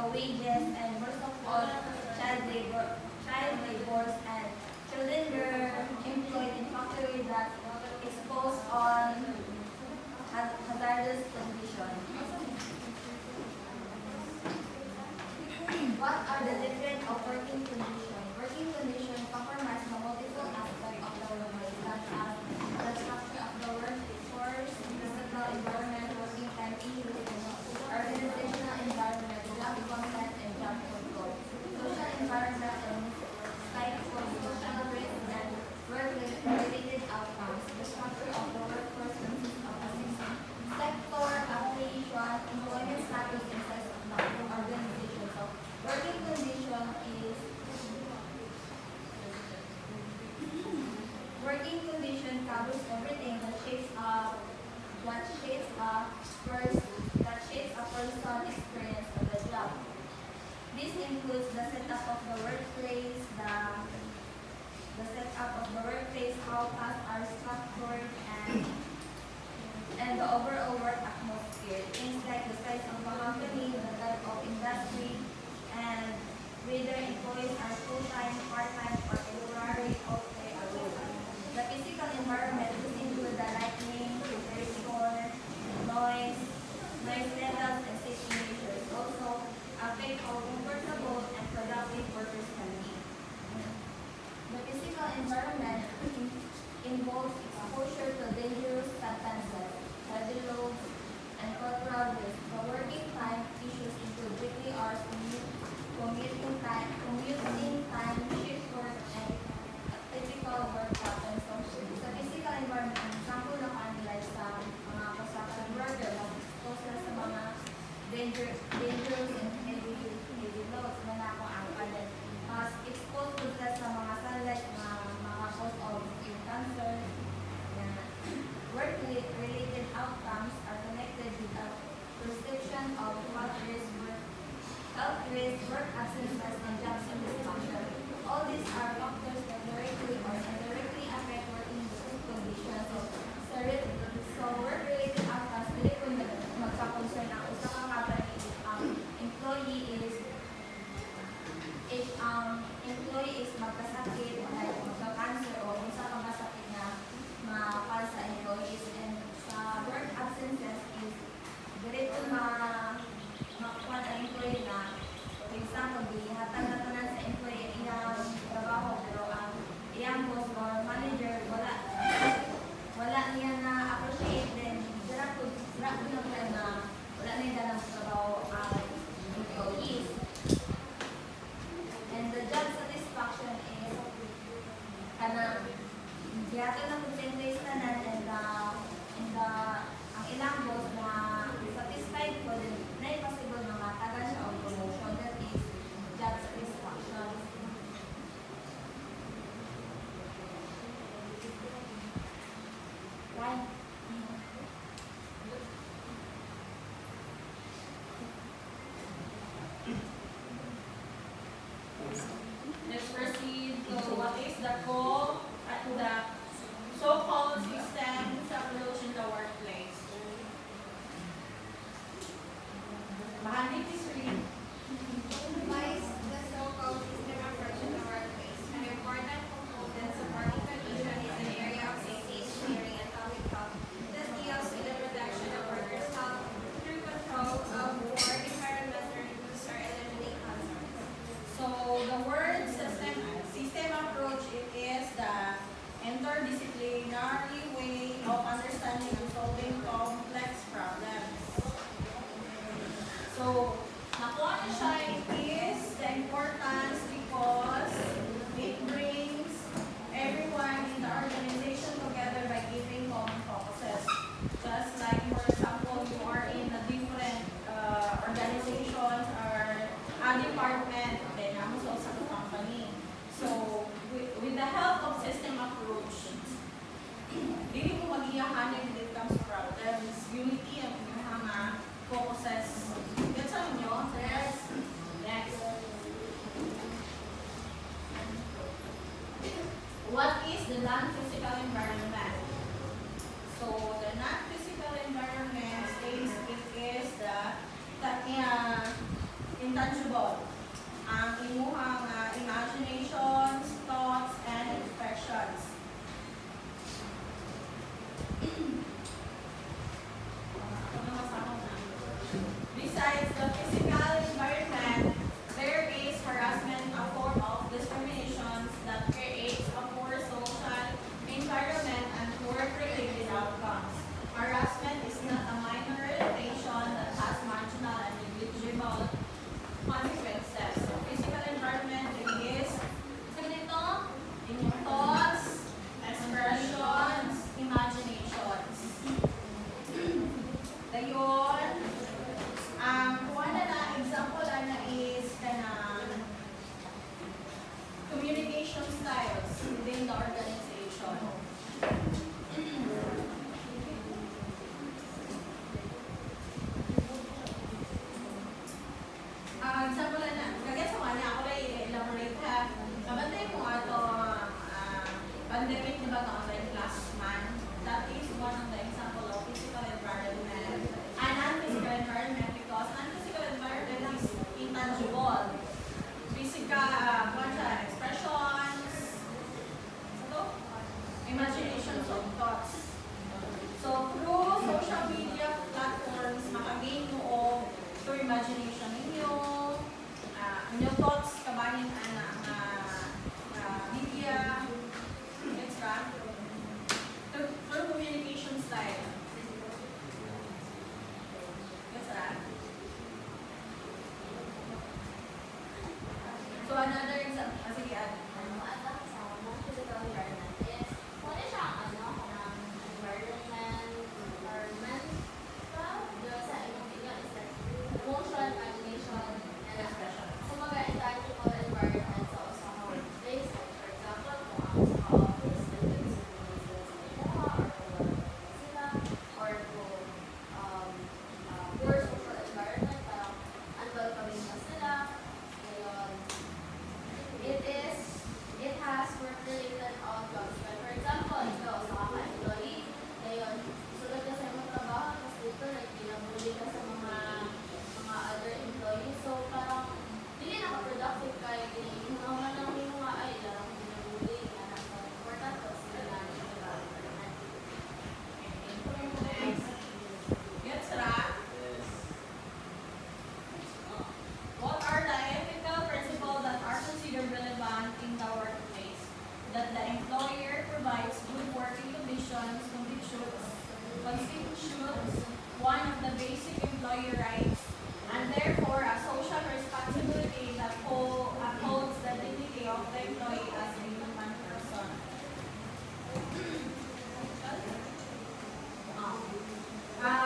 wages, and most of all, child labors, and children were employed in factories that exposed on hazardous conditions. What are the different of working conditions? Working conditions compromise the multiple aspects of the workplace, such as the structure of the workforce, physical environment, working time issues, organizational environment, job content, and job control, social environment, and psychosocial risk and work-related outcomes. The structure of the workforce consists of a sector, affiliation, employment status, and size of the organization. So, working condition is working condition covers everything that shapes a person's experience of the job. This includes the setup of the workplace, how tasks are structured, and the overall work atmosphere. Things like the size of the company, the type of industry, and whether employees are full-time, part-time, or temporary or the physical environment, which include the lighting, temperature, noise levels, and safety measures, also affect how comfortable and productive workers can be. The physical environment involves exposure to dangerous substances, heavy loads, and cultural risk. The working time issues include weekly hours, commuting time, shift work, and typical work patterns. So, sa physical environment, ang example na kanila sa mga construction worker, mag-expose sa mga dangerous and heavy loads, mga ako ang kalit. Mas exposed to sa mga sunlight, mga cause of skin cancer. Work-related outcomes are connected with a perception of health risk, work absences, and job satisfaction. All these are factors that directly or indirectly affect working conditions. So work-related outcomes, dili ko magka-concern ang usa ka company, employee is magkasakit, like magka-cancer, o usa ka masakit na mapal sa employees, and sa work absences is diretso makuha ang employee na, for example, gihatag na tanan sa employee ang iyang trabaho, pero ang iyang boss or manager wala niya na appreciate, then dira ko na wala na yung dalang trabaho ang employees. And the job satisfaction is kana gihatag na kung sa employees tanan, and ang ilang boss na satisfied ko, then na possible na matagal siya o promotion. That is job satisfaction. Right? Let's proceed to what is the so-called systems approach in the workplace. Mahani, please read. What is the so-called system approach in the workplace? An important component of working condition is an area of safety, engineering, and public health that deals with the protection of workers' health through control of work environment to reduce or eliminate concerns. So the word system approach, it is the interdisciplinary way of understanding and solving complex problems. So nakuha na siya, it is the importance because it brings everyone in the organization together by giving common focuses. Just like, for example, you are in a different organizations or a department, then I'm also sa company. So with the help of system approach, dili mo mag-iyahan when it comes to problems. Unity ang mga focuses. Gets on nyo? Yes. Next. What is the non-physical environment? So the non-physical environment states it is the intangible intangible. Ang imuhang imaginations, thoughts, and expressions. Besides the physical environment, there is harassment, a form of discrimination that creates a poor social environment and poor predicted outcomes. Harassment is not a minor irritation that has marginal and negligible consequences. So, physical environment is in your thoughts, expressions, imaginations. Dayon, kuha na example na is kanang communication styles within the organization. Example na, kagaya sa mga ako lang i-elaborate ha. Kabantay mo ato pandemic, di ba ito online class man? That is one of the example of physical environment and non-physical environment because non-physical environment is intangible. Physical, expressions, imaginations of thoughts. So, through social media platforms, makagain mo through imagination ninyo, inyong thoughts, kabanin media, etc. Through communication style. Etc. So, another example, sige, it has work-related outcomes. Like, for example, ikaw sa kaka-employee, ngayon, sulat ka sa iyong trabaho, tapos dito, like, pinabuli ka sa mga other employees. So, parang, hindi naka-productive kayo, ginawa lang yung mga ay, larang pinabuli, nga nasa important, tapos sila na yung environment. Gets right? What are the ethical principles that are considered relevant in the workplace? That the employer provides good working conditions constitutes one of the basic employee rights and therefore a social responsibility that upholds the dignity of the employee as a human person.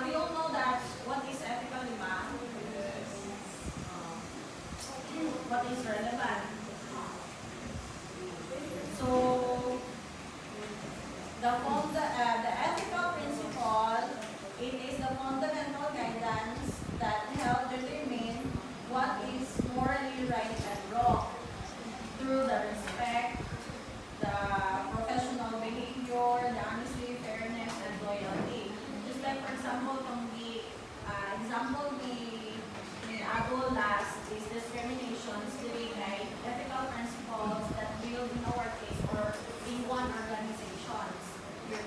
We all know that what is ethical, di ba? What is relevant? So, the ethical principle, it is the fundamental guidance that help determine what is morally right and wrong through the respect, the professional behavior, the honesty, fairness, and loyalty. Just like, for example, kung example ni Ago last is discrimination, still right, ethical principles that build in our case or in one organizations. Your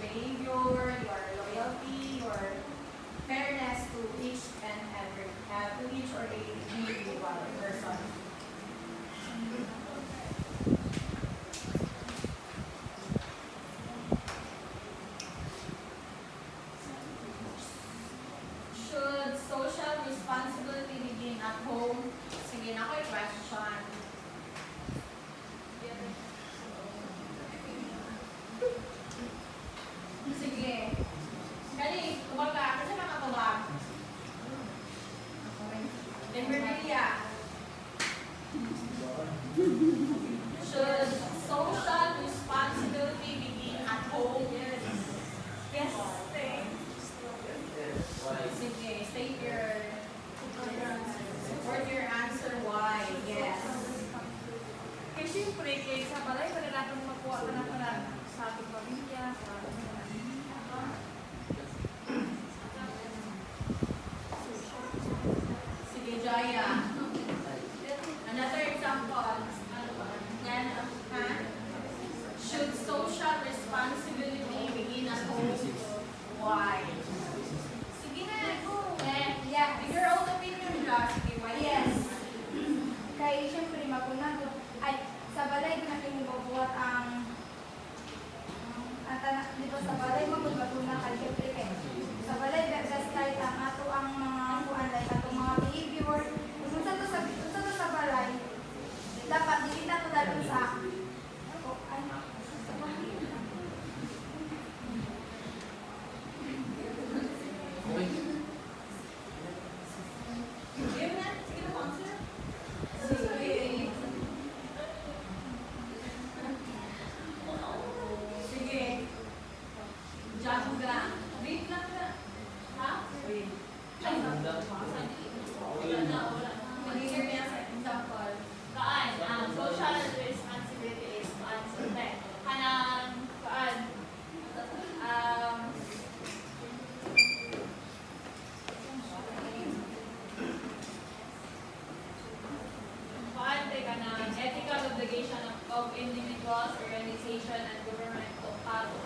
of individuals, organization, and government to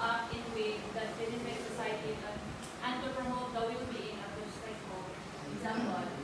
act in ways that benefit society and to promote the well-being of the stakeholders. Example,